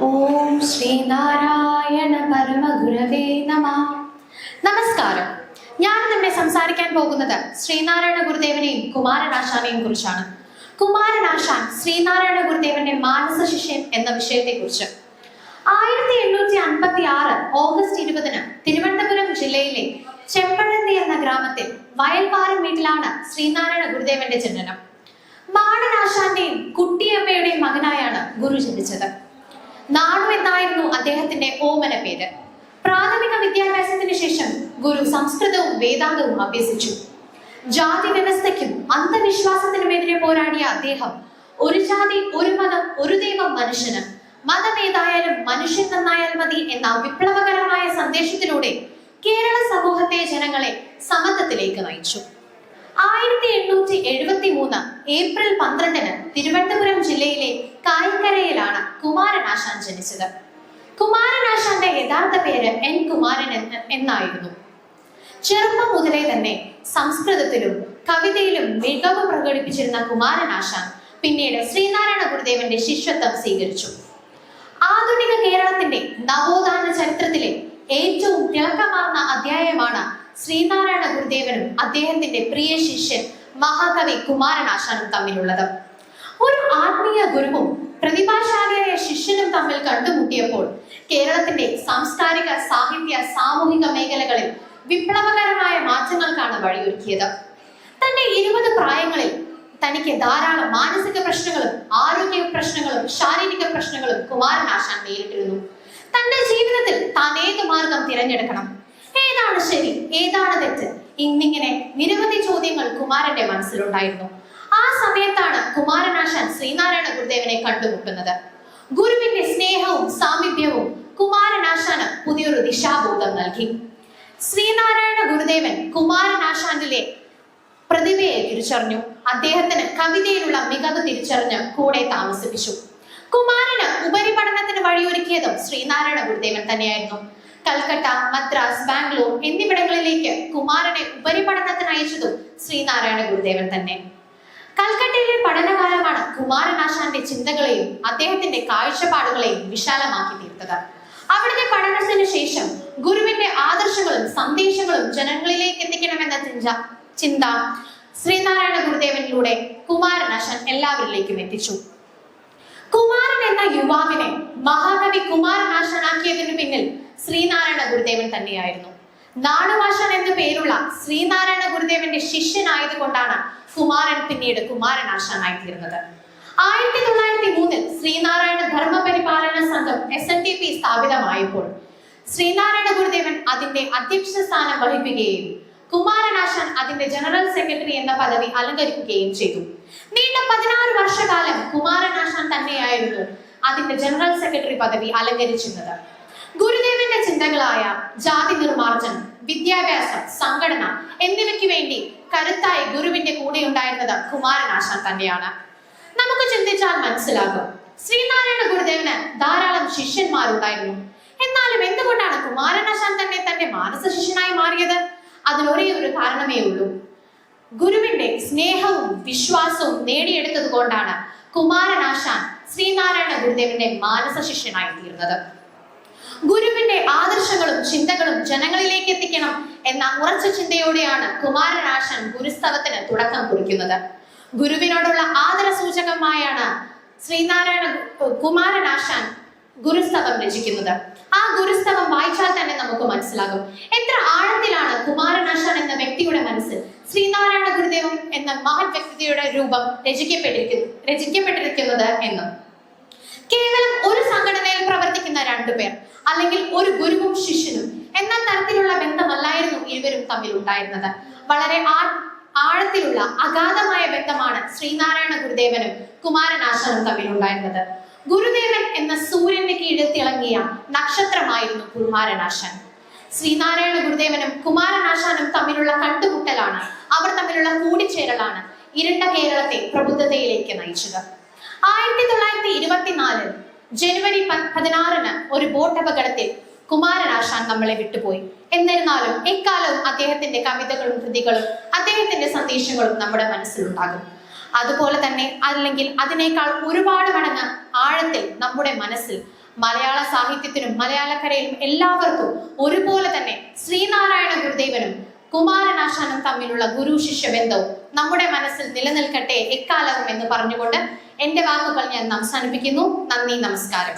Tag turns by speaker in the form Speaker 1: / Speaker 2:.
Speaker 1: ഓം ശ്രീനാരായണ പരമഗുരവേ നമഃ. നമസ്കാരം. ഞാൻ നമ്മെ സംസാരിക്കാൻ പോകുന്നത് ശ്രീനാരായണ ഗുരുദേവനെയും കുമാരനാശാനെയും കുറിച്ചാണ്. കുമാരനാശാൻ ശ്രീനാരായണ ഗുരുദേവന്റെ മാനസ ശിഷ്യൻ എന്ന വിഷയത്തെക്കുറിച്ച്. 1856 ഓഗസ്റ്റ് 20 തിരുവനന്തപുരം ജില്ലയിലെ ചെമ്പഴന്തി എന്ന ഗ്രാമത്തിൽ വയൽവാരം വീട്ടിലാണ് ശ്രീനാരായണ ഗുരുദേവന്റെ ജനനം. മാടനാശാന്റെയും കുട്ടിയമ്മയുടെയും മകനായാണ് ഗുരു ജനിച്ചത്. നാണു എന്നായിരുന്നു അദ്ദേഹത്തിന്റെ ഓമന പേര്. പ്രാഥമിക വിദ്യാഭ്യാസത്തിന് ശേഷം ഗുരു സംസ്കൃതവും വേദാന്തവും അഭ്യസിച്ചു. ജാതി വ്യവസ്ഥയ്ക്കും അന്ധവിശ്വാസത്തിനുമെതിരെ പോരാടിയ അദ്ദേഹം ഒരു ജാതി, ഒരു മതം, ഒരു ദൈവം മനുഷ്യന്, മതമേതായാലും മനുഷ്യൻ നന്നായാൽ മതി എന്ന വിപ്ലവകരമായ സന്ദേശത്തിലൂടെ കേരള സമൂഹത്തെ, ജനങ്ങളെ സമത്വത്തിലേക്ക് നയിച്ചു. 1873 ഏപ്രിൽ 12 തിരുവനന്തപുരം ജില്ലയിലെ കായിക്കരയിലാണ് കുമാരനാശാൻ ജനിച്ചത്. കുമാരനാശാന്റെ യഥാർത്ഥ പേര് N. കുമാരൻ എന്നായിരുന്നു. ചെറുപ്പം മുതലേ തന്നെ സംസ്കൃതത്തിലും കവിതയിലും മികവ് പ്രകടിപ്പിച്ചിരുന്ന കുമാരനാശാൻ പിന്നീട് ശ്രീനാരായണ ഗുരുദേവന്റെ ശിഷ്യത്വം സ്വീകരിച്ചു. ആധുനിക കേരളത്തിന്റെ നവോത്ഥാന ചരിത്രത്തിലെ ഏറ്റവും തിളക്കമാർന്ന അധ്യായമാണ് ശ്രീനാരായണ ഗുരുദേവനും അദ്ദേഹത്തിന്റെ പ്രിയ ശിഷ്യൻ മഹാകവി കുമാരനാശാനും തമ്മിലുള്ളത്. ഒരു ആത്മീയ ഗുരുവും പ്രതിഭാശാലിയായ ശിഷ്യനും തമ്മിൽ കണ്ടുമുട്ടിയപ്പോൾ കേരളത്തിന്റെ സാംസ്കാരിക, സാഹിത്യ, സാമൂഹിക മേഖലകളിൽ വിപ്ലവകരമായ മാറ്റങ്ങൾക്കാണ് വഴിയൊരുക്കിയത്. തന്റെ 20 പ്രായങ്ങളിൽ തനിക്ക് ധാരാളം മാനസിക പ്രശ്നങ്ങളും ആരോഗ്യ പ്രശ്നങ്ങളും ശാരീരിക പ്രശ്നങ്ങളും കുമാരനാശാൻ നേരിട്ടിരുന്നു. തന്റെ ജീവിതത്തിൽ താൻ ഏത് മാർഗം തിരഞ്ഞെടുക്കണം, ഏതാണ് ശരി, ഏതാണ് തെറ്റ്, എന്നിങ്ങനെ നിരവധി ചോദ്യങ്ങൾ കുമാരന്റെ മനസ്സിലുണ്ടായിരുന്നു. ആ സമയത്താണ് കുമാരനാശാൻ ശ്രീനാരായണ ഗുരുദേവനെ കണ്ടുമുട്ടുന്നത്. ഗുരുവിന്റെ സ്നേഹവും സാമീപ്യവും കുമാരനാശാന് പുതിയൊരു ദിശാബോധം നൽകി. ശ്രീനാരായണ ഗുരുദേവൻ കുമാരനാശാനിലെ പ്രതിഭയെ തിരിച്ചറിഞ്ഞു. അദ്ദേഹത്തിന് കവിതയിലുള്ള മികവ് തിരിച്ചറിഞ്ഞ് കൂടെ താമസിപ്പിച്ചു. കുമാരന് ഉപരിപഠനത്തിന് വഴിയൊരുക്കിയതും ശ്രീനാരായണ ഗുരുദേവൻ തന്നെയായിരുന്നു. കൽക്കട്ട, മദ്രാസ്, ബാംഗ്ലൂർ എന്നിവിടങ്ങളിലേക്ക് കുമാരനെ ഉപരിപഠനത്തിന് അയച്ചതും ശ്രീനാരായണ ഗുരുദേവൻ തന്നെ. കൽക്കട്ടയിലെ പഠനകാലമാണ് കുമാരനാശാന്റെ ചിന്തകളെയും അദ്ദേഹത്തിന്റെ കാഴ്ചപ്പാടുകളെയും വിശാലമാക്കി തീർത്തത്. അവിടുത്തെ പഠനത്തിന് ശേഷം ഗുരുവിന്റെ ആദർശങ്ങളും സന്ദേശങ്ങളും ജനങ്ങളിലേക്ക് എത്തിക്കണമെന്ന ചിന്ത ശ്രീനാരായണ ഗുരുദേവനിലൂടെ കുമാരനാശാൻ എല്ലാവരിലേക്കും എത്തിച്ചു. കുമാരൻ എന്ന യുവാവിനെ മഹാകവി കുമാരനാശാനാക്കിയതിനു പിന്നിൽ ശ്രീനാരായണ ഗുരുദേവൻ തന്നെയായിരുന്നു. നാടുവാശാൻ എന്ന പേരുള്ള ശ്രീനാരായണ ഗുരുദേവന്റെ ശിഷ്യനായത് കൊണ്ടാണ് കുമാരൻ പിന്നീട് കുമാരനാശാനായി തീർന്നത്. 1903 ശ്രീനാരായണ ധർമ്മപരിപാലന സംഘം SNDP സ്ഥാപിതമായപ്പോൾ ശ്രീനാരായണ ഗുരുദേവൻ അതിന്റെ അധ്യക്ഷ സ്ഥാനം വഹിക്കുകയും കുമാരനാശാൻ അതിന്റെ ജനറൽ സെക്രട്ടറി എന്ന പദവി അലങ്കരിക്കുകയും ചെയ്തു. നീണ്ട 16 വർഷക്കാലം കുമാരനാശാൻ തന്നെയായിരുന്നു അതിന്റെ ജനറൽ സെക്രട്ടറി പദവി അലങ്കരിച്ചിരുന്നത്. ഗുരുദേവന്റെ ചിന്തകളായ ജാതി നിർമ്മാർജ്ജനം, വിദ്യാഭ്യാസം, സംഘടന എന്നിവയ്ക്ക് വേണ്ടി കരുത്തായി ഗുരുവിന്റെ കൂടെ ഉണ്ടായിരുന്നത് കുമാരനാശാൻ തന്നെയാണ്. നമുക്ക് ചിന്തിച്ചാൽ മനസ്സിലാകും, ശ്രീനാരായണ ഗുരുദേവന് ധാരാളം ശിഷ്യന്മാരുണ്ടായിരുന്നു. എന്നാലും എന്തുകൊണ്ടാണ് കുമാരനാശാൻ തന്നെ തന്റെ മാനസ ശിഷ്യനായി മാറിയത്? അതിനൊരേ ഒരു കാരണമേ ഉള്ളൂ. ഗുരുവിന്റെ സ്നേഹവും വിശ്വാസവും നേടിയെടുത്തത് കൊണ്ടാണ് കുമാരനാശാൻ ശ്രീനാരായണ ഗുരുദേവന്റെ മാനസ ശിഷ്യനായി തീർന്നത്. ഗുരുവിന്റെ ആദർശങ്ങളും ചിന്തകളും ജനങ്ങളിലേക്ക് എത്തിക്കണം എന്ന ഉറച്ച ചിന്തയോടെയാണ് കുമാരനാശാൻ ഗുരുസ്തവത്തിന് തുടക്കം കുറിക്കുന്നത്. ഗുരുവിനോടുള്ള ആദര സൂചകമായാണ് കുമാരനാശാൻ ഗുരുസ്തവം രചിക്കുന്നത്. ആ ഗുരുസ്തവം വായിച്ചാൽ തന്നെ നമുക്ക് മനസ്സിലാകും എത്ര ആഴത്തിലാണ് കുമാരനാശാൻ എന്ന വ്യക്തിയുടെ മനസ്സിൽ ശ്രീനാരായണ ഗുരുദേവൻ എന്ന മഹത് വ്യക്തിയുടെ രൂപം രചിക്കപ്പെട്ടിരിക്കുന്നത് എന്ന്. കേവലം ഒരു സംഘടനയിൽ പ്രവർത്തിക്കുന്ന 2 പേർ അല്ലെങ്കിൽ ഒരു ഗുരുവും ശിഷ്യനും എന്ന തരത്തിലുള്ള ബന്ധമല്ലായിരുന്നു ഇരുവരും തമ്മിൽ ഉണ്ടായിരുന്നത്. വളരെ ആഴത്തിലുള്ള അഗാധമായ ബന്ധമാണ് ശ്രീനാരായണ ഗുരുദേവനും കുമാരനാശാനും തമ്മിൽ ഉണ്ടായിരുന്നത്. ഗുരുദേവൻ എന്ന സൂര്യന്റെ കീഴിൽ തിളങ്ങിയ നക്ഷത്രമായിരുന്നു കുമാരനാശാൻ. ശ്രീനാരായണ ഗുരുദേവനും കുമാരനാശാനും തമ്മിലുള്ള കണ്ടുമുട്ടലാണ്, അവർ തമ്മിലുള്ള കൂടിച്ചേരലാണ് ഇരുണ്ട കേരളത്തെ പ്രബുദ്ധതയിലേക്ക് നയിച്ചത്. 1924 ജനുവരി 16 ഒരു ബോട്ട് അപകടത്തിൽ കുമാരനാശാൻ നമ്മളെ വിട്ടുപോയി. എന്നിരുന്നാലും എക്കാലവും അദ്ദേഹത്തിന്റെ കവിതകളും കൃതികളും അദ്ദേഹത്തിന്റെ സന്ദേശങ്ങളും നമ്മുടെ മനസ്സിലുണ്ടാകും. അതുപോലെ തന്നെ അല്ലെങ്കിൽ അതിനേക്കാൾ ഒരുപാട് മടങ്ങ് ആഴത്തിൽ നമ്മുടെ മനസ്സിൽ മലയാള സാഹിത്യത്തിനും മലയാളക്കരയിലും എല്ലാവർക്കും ഒരുപോലെ തന്നെ ശ്രീനാരായണ ഗുരുദേവനും കുമാരനാശാനും തമ്മിലുള്ള ഗുരു ശിഷ്യ ബന്ധവും നമ്മുടെ മനസ്സിൽ നിലനിൽക്കട്ടെ എക്കാലവും എന്ന് പറഞ്ഞുകൊണ്ട് എന്റെ വാക്കുകൾ ഞാൻ അവസാനിപ്പിക്കുന്നു. നന്ദി, നമസ്കാരം.